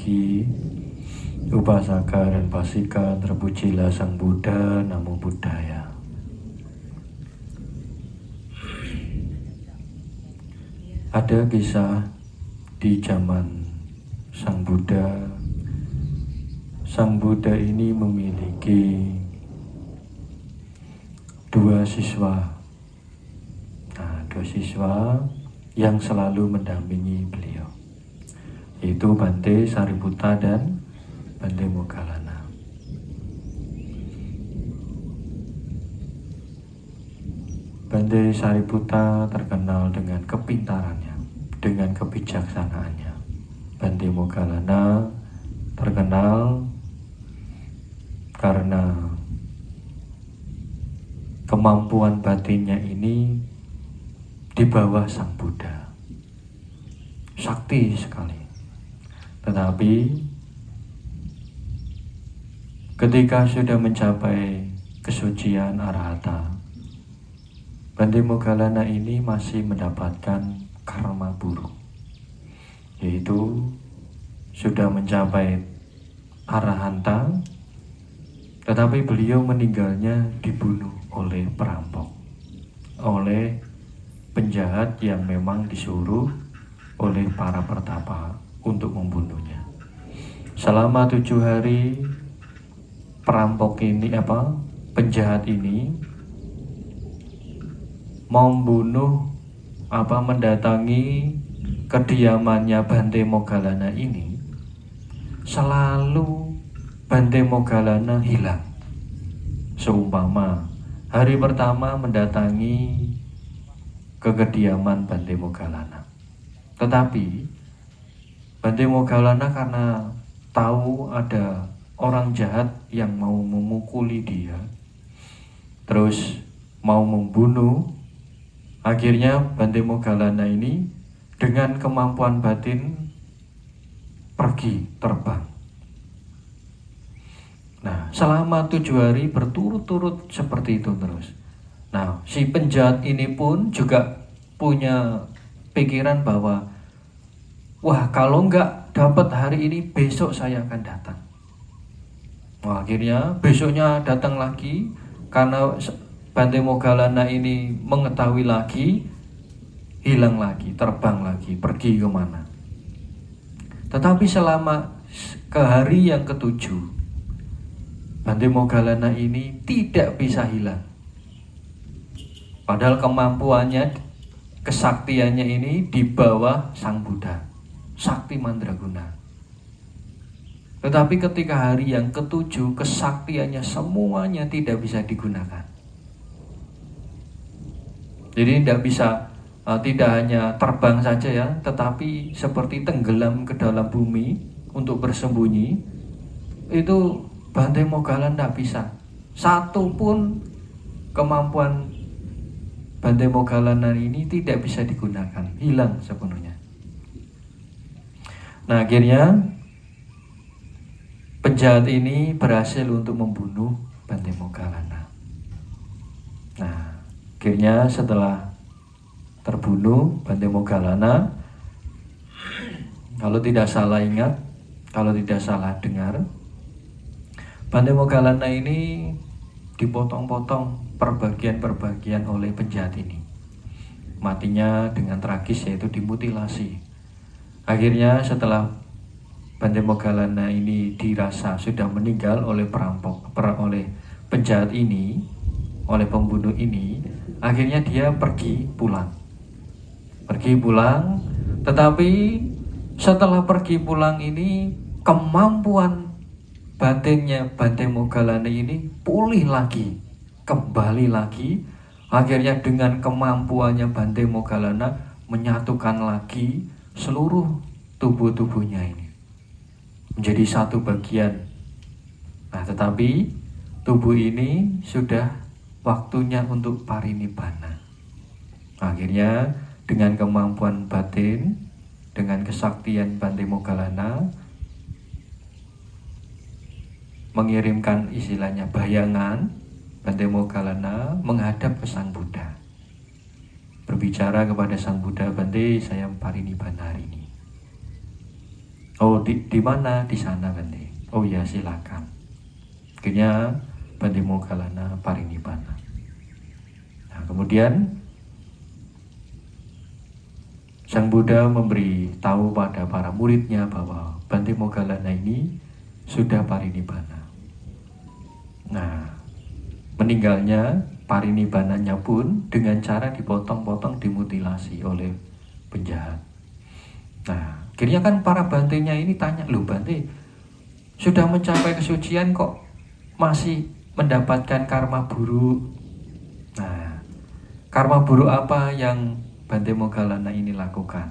pagi, Upasaka dan Pasika, terpujilah Sang Buddha, Namo Buddhaya. Ada kisah di zaman Sang Buddha. Sang Buddha ini memiliki dua siswa. Dua siswa yang selalu mendampingi beliau, yaitu Bante Sariputta dan Bante Moggallana. Bante Sariputta terkenal dengan kepintarannya, dengan kebijaksanaannya. Bante Moggallana terkenal karena kemampuan batinnya ini di bawah Sang Buddha, sakti sekali. Tetapi ketika sudah mencapai kesucian arahata, Bante Moggallana ini masih mendapatkan karma buruk, yaitu sudah mencapai arahanta, tetapi beliau meninggalnya dibunuh oleh perampok, oleh penjahat yang memang disuruh oleh para pertapa untuk membunuhnya. Selama 7 hari perampok ini penjahat ini membunuh mendatangi kediamannya Bante Moggallana ini. Selalu Bante Moggallana hilang. Seumpama hari pertama mendatangi ke kediaman Bante Moggallana, tetapi Bante Moggallana karena tahu ada orang jahat yang mau memukuli dia, terus mau membunuh, akhirnya Bante Moggallana ini dengan kemampuan batin pergi terbang. Nah, selama 7 hari berturut-turut seperti itu terus. Nah, si penjahat ini pun juga punya pikiran bahwa, wah, kalau nggak dapat hari ini, besok saya akan datang. Nah, akhirnya besoknya datang lagi, karena Bante Moggallana ini mengetahui lagi, hilang lagi, terbang lagi, pergi kemana. Tetapi selama ke hari yang ke-7, Bante Moggallana ini tidak bisa hilang. Padahal kemampuannya, kesaktiannya ini di bawah Sang Buddha, sakti mandraguna. Tetapi ketika hari yang ke-7, kesaktiannya semuanya tidak bisa digunakan. Jadi tidak bisa, tidak hanya terbang saja ya, tetapi seperti tenggelam ke dalam bumi untuk bersembunyi. Itu Bante Moggallana tidak bisa. Satu pun kemampuan Bante Moggallana ini tidak bisa digunakan, hilang sepenuhnya. Nah, akhirnya penjahat ini berhasil untuk membunuh Bante Moggallana. Nah, akhirnya setelah terbunuh Bante Moggallana, kalau tidak salah ingat, kalau tidak salah dengar, Bante Moggallana ini dipotong-potong perbagian-perbagian oleh penjahat ini. Matinya dengan tragis, yaitu dimutilasi. Akhirnya setelah Bante Moggallana ini dirasa sudah meninggal oleh oleh penjahat ini, oleh pembunuh ini, akhirnya dia pergi pulang. Tetapi setelah pergi pulang ini, kemampuan batinnya Bante Moggallana ini pulih lagi, kembali lagi. Akhirnya dengan kemampuannya Bante Moggallana menyatukan lagi seluruh tubuh-tubuhnya ini menjadi satu bagian. Nah, tetapi tubuh ini sudah waktunya untuk parinibbana. Akhirnya dengan kemampuan batin, dengan kesaktian Bante Moggallana, mengirimkan istilahnya bayangan, Bante Moggallana menghadap ke Sang Buddha, berbicara kepada Sang Buddha, Bante, saya parinibbana hari ini. Oh, di mana? Di sana, Bante. Oh ya, silakan. Akhirnya Bante Moggallana parinibbana. Nah, kemudian Sang Buddha memberi tahu pada para muridnya bahwa Bante Moggallana ini sudah parinibbana. Nah, meninggalnya, parinibbananya pun dengan cara dipotong-potong, dimutilasi oleh penjahat. Nah, akhirnya kan para bantenya ini tanya, loh Bante, sudah mencapai kesucian kok masih mendapatkan karma buruk. Nah, karma buruk apa yang Bante Moggallana ini lakukan?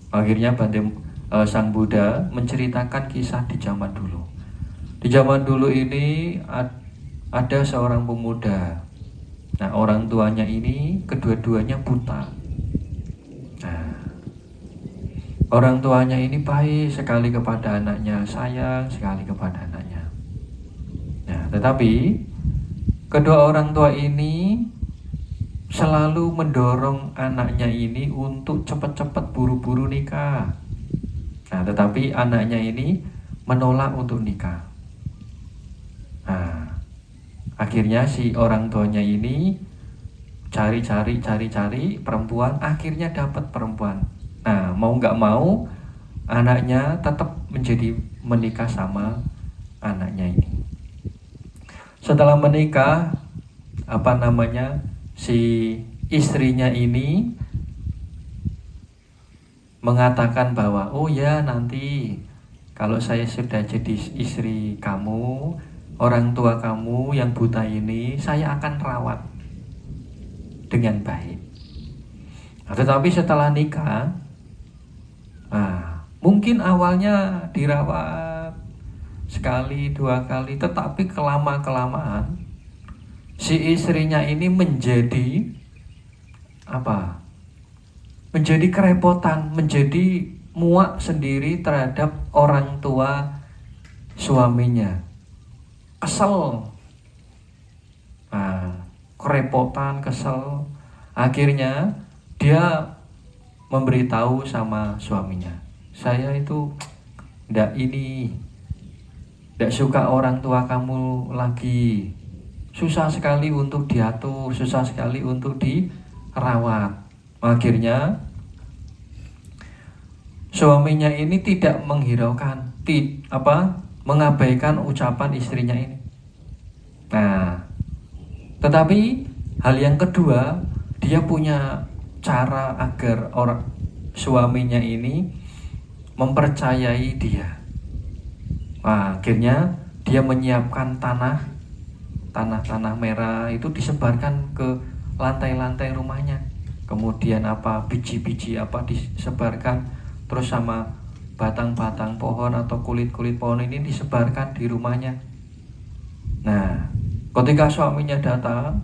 Akhirnya Sang Buddha menceritakan kisah di zaman dulu. Di zaman dulu ini ada seorang pemuda. Nah, orang tuanya ini kedua-duanya buta. Nah, orang tuanya ini baik sekali kepada anaknya, sayang sekali kepada anaknya. Nah, tetapi kedua orang tua ini selalu mendorong anaknya ini untuk cepat-cepat buru-buru nikah. Nah, tetapi anaknya ini menolak untuk nikah. Nah, akhirnya si orang tuanya ini cari perempuan, akhirnya dapat perempuan. Nah, mau nggak mau anaknya tetap menikah sama anaknya ini. Setelah menikah, si istrinya ini mengatakan bahwa oh ya, nanti kalau saya sudah jadi istri kamu, orang tua kamu yang buta ini saya akan rawat dengan baik. Nah, tetapi setelah nikah, mungkin awalnya dirawat sekali, 2 kali, tetapi kelamaan si istrinya ini menjadi kerepotan, menjadi muak sendiri terhadap orang tua suaminya. Kesel, kerepotan, kesel. Akhirnya dia memberitahu sama suaminya, saya itu tidak suka orang tua kamu lagi. Susah sekali untuk diatur, susah sekali untuk dirawat. Akhirnya suaminya ini tidak menghiraukan, mengabaikan ucapan istrinya ini. Nah, tetapi hal yang kedua, dia punya cara agar suaminya ini mempercayai dia. Akhirnya dia menyiapkan tanah merah itu disebarkan ke lantai-lantai rumahnya. Kemudian biji-biji disebarkan, terus sama batang-batang pohon atau kulit-kulit pohon ini disebarkan di rumahnya. Nah, ketika suaminya datang,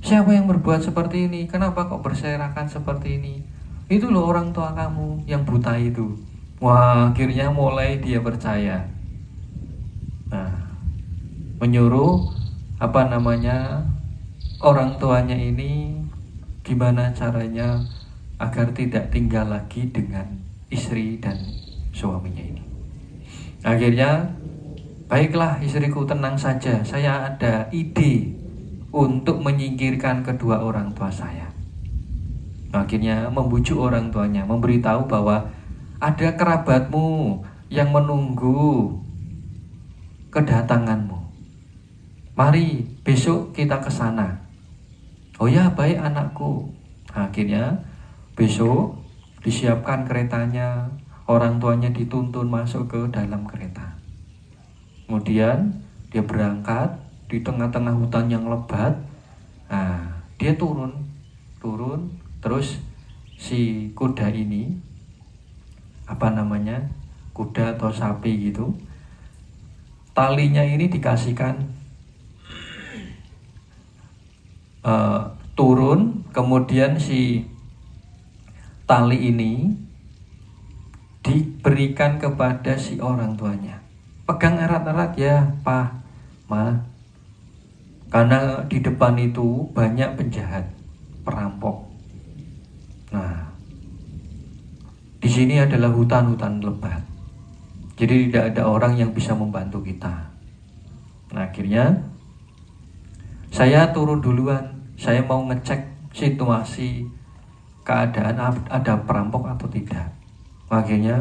siapa yang berbuat seperti ini? Kenapa kok berserakan seperti ini? Itu loh orang tua kamu yang buta itu. Wah, akhirnya mulai dia percaya. Nah, menyuruh orang tuanya ini gimana caranya agar tidak tinggal lagi dengan istri dan suaminya ini. Akhirnya, baiklah istriku, tenang saja, saya ada ide untuk menyingkirkan kedua orang tua saya. Akhirnya membujuk orang tuanya, memberitahu bahwa ada kerabatmu yang menunggu kedatanganmu. Mari besok kita ke sana. Oh ya, baik anakku. Akhirnya besok disiapkan keretanya, orang tuanya dituntun masuk ke dalam kereta. Kemudian dia berangkat di tengah-tengah hutan yang lebat. Nah, dia turun, terus si kuda ini, kuda atau sapi gitu, talinya ini dikasihkan turun, kemudian si tali ini diberikan kepada si orang tuanya. Pegang erat-erat ya, Pak, Ma. Karena di depan itu banyak penjahat, perampok. Nah, di sini adalah hutan-hutan lebat. Jadi tidak ada orang yang bisa membantu kita. Nah, akhirnya saya turun duluan. Saya mau ngecek situasi keadaan ada perampok atau tidak. Akhirnya,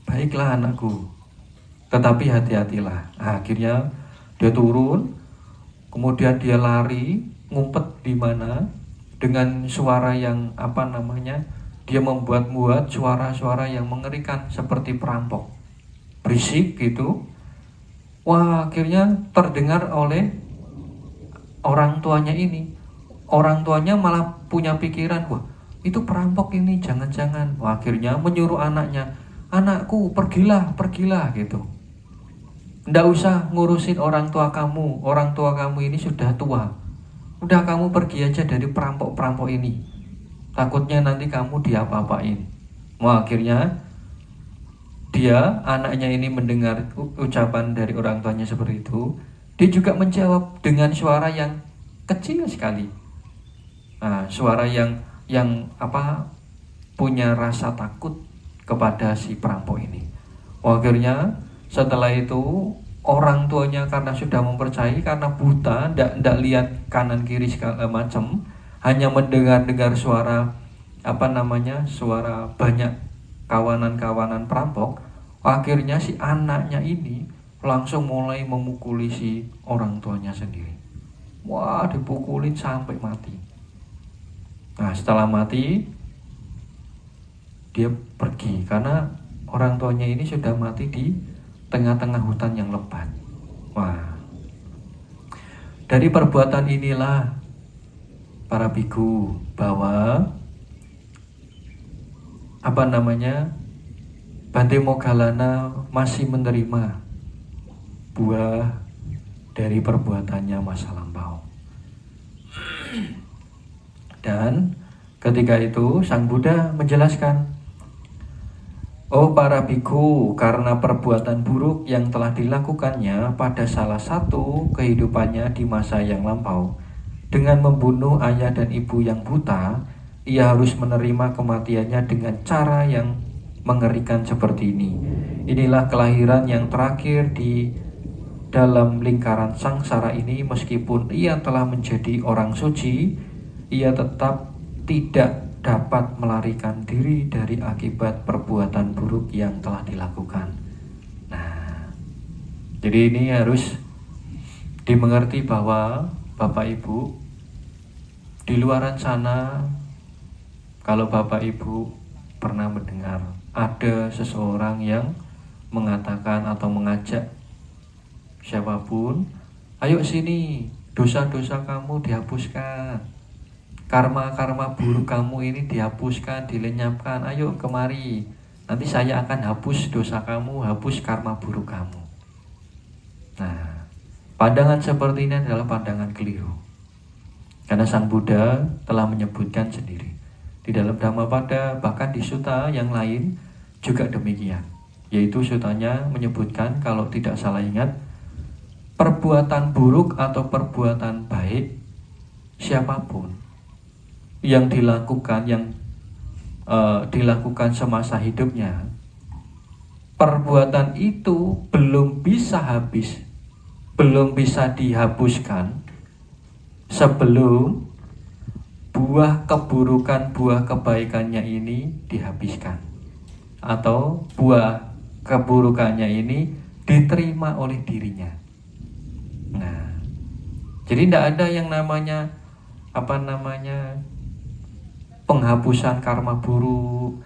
baiklah anakku, tetapi hati-hatilah. Nah, akhirnya dia turun, kemudian dia lari, ngumpet di mana dengan suara yang dia membuat suara-suara yang mengerikan seperti perampok, berisik gitu. Wah, akhirnya terdengar oleh orang tuanya ini. Orang tuanya malah punya pikiran, wah itu perampok ini, jangan-jangan. Wah, akhirnya menyuruh anaknya, anakku pergilah gitu. Nggak usah ngurusin orang tua kamu ini sudah tua. Udah kamu pergi aja dari perampok-perampok ini. Takutnya nanti kamu diapa-apain. Wah, akhirnya anaknya ini mendengar ucapan dari orang tuanya seperti itu. Dia juga menjawab dengan suara yang kecil sekali. Nah, suara yang punya rasa takut kepada si perampok ini. Akhirnya setelah itu orang tuanya karena sudah mempercayai, karena buta, ndak lihat kanan kiri segala macam, hanya mendengar suara suara banyak kawanan-kawanan perampok. Akhirnya si anaknya ini langsung mulai memukuli si orang tuanya sendiri. Wah, dipukulin sampai mati. Nah, setelah mati dia pergi karena orang tuanya ini sudah mati di tengah-tengah hutan yang lebat. Wah, dari perbuatan inilah para biku bahwa Bante Moggallana masih menerima buah dari perbuatannya masa lampau. Dan ketika itu Sang Buddha menjelaskan, oh para biku, karena perbuatan buruk yang telah dilakukannya pada salah satu kehidupannya di masa yang lampau, dengan membunuh ayah dan ibu yang buta, ia harus menerima kematiannya dengan cara yang mengerikan seperti ini. Inilah kelahiran yang terakhir di dalam lingkaran sangsara ini. Meskipun ia telah menjadi orang suci, ia tetap tidak dapat melarikan diri dari akibat perbuatan buruk yang telah dilakukan. Nah, jadi ini harus dimengerti bahwa Bapak Ibu, di luaran sana, kalau Bapak Ibu pernah mendengar ada seseorang yang mengatakan atau mengajak siapapun, ayo sini, dosa-dosa kamu dihapuskan, karma-karma buruk kamu ini dihapuskan, dilenyapkan, ayo kemari, nanti saya akan hapus dosa kamu, hapus karma buruk kamu. Nah, pandangan seperti ini adalah pandangan keliru, karena Sang Buddha telah menyebutkan sendiri di dalam Dhammapada, bahkan di sutta yang lain juga demikian, yaitu sutanya menyebutkan, kalau tidak salah ingat, perbuatan buruk atau perbuatan baik siapapun yang dilakukan semasa hidupnya, perbuatan itu belum bisa habis, belum bisa dihapuskan sebelum buah keburukan, buah kebaikannya ini dihabiskan, atau buah keburukannya ini diterima oleh dirinya. Nah, jadi tidak ada yang namanya penghapusan karma buruk,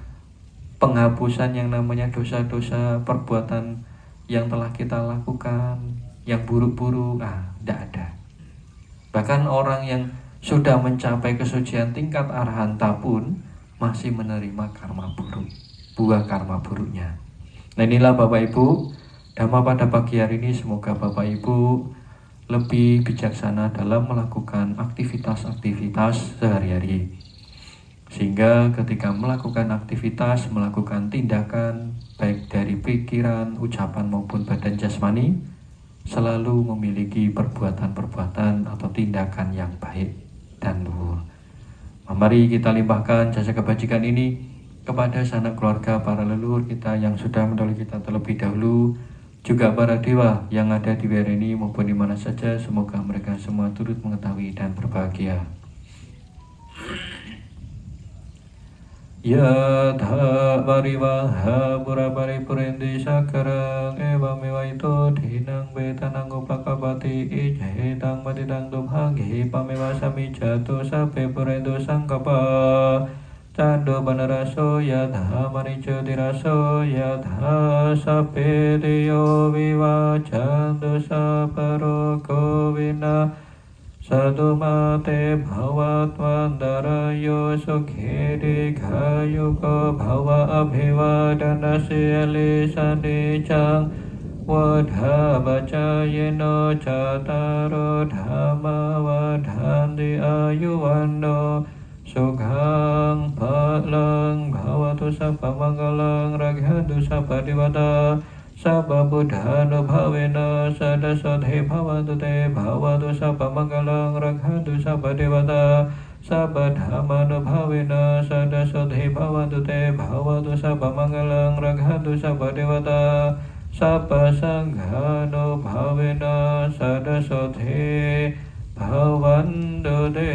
penghapusan yang namanya dosa-dosa perbuatan yang telah kita lakukan, yang buruk-buruk, tidak ada. Bahkan orang yang sudah mencapai kesucian tingkat arhanta pun masih menerima karma buruk, buah karma buruknya. Nah, inilah Bapak Ibu, Dhamma pada pagi hari ini, semoga Bapak Ibu lebih bijaksana dalam melakukan aktivitas-aktivitas sehari-hari, sehingga ketika melakukan aktivitas, melakukan tindakan baik dari pikiran, ucapan maupun badan jasmani, selalu memiliki perbuatan-perbuatan atau tindakan yang baik dan luhur. Mari kita limpahkan jasa kebajikan ini kepada sanak keluarga para leluhur kita yang sudah mendahului kita terlebih dahulu, juga para dewa yang ada di wilayah ini maupun di mana saja, semoga mereka semua turut mengetahui dan berbahagia. Ya tha pariwaha pura paripurendi sakarang eva mewaito dinang betanang upakapati ijhetang matitang tumhanggi pamewa sami jatuh sape purendo sangkapa cando panaraso ya tha manico tiraso ya tha sape tiyo viva cando saparo kovina Satu mate bhavat vandarayo sukhe dikayuko bhava abhivadana siyali sanicang wadha bacayeno cataro dhamma wadhanti ayuwano sukhang palang bhavatu sabba mangalang raghantu sabba diwata Sabba buddhano bhavena sadasodhe bhavantu te bhavatu sabba mangalang raghantu sabba devata Sabba dhammano bhavena sadasodhe bhavantu te bhavatu sabba mangalang raghantu sabba devata Sabba sanghano bhavena sadasodhe bhavantu te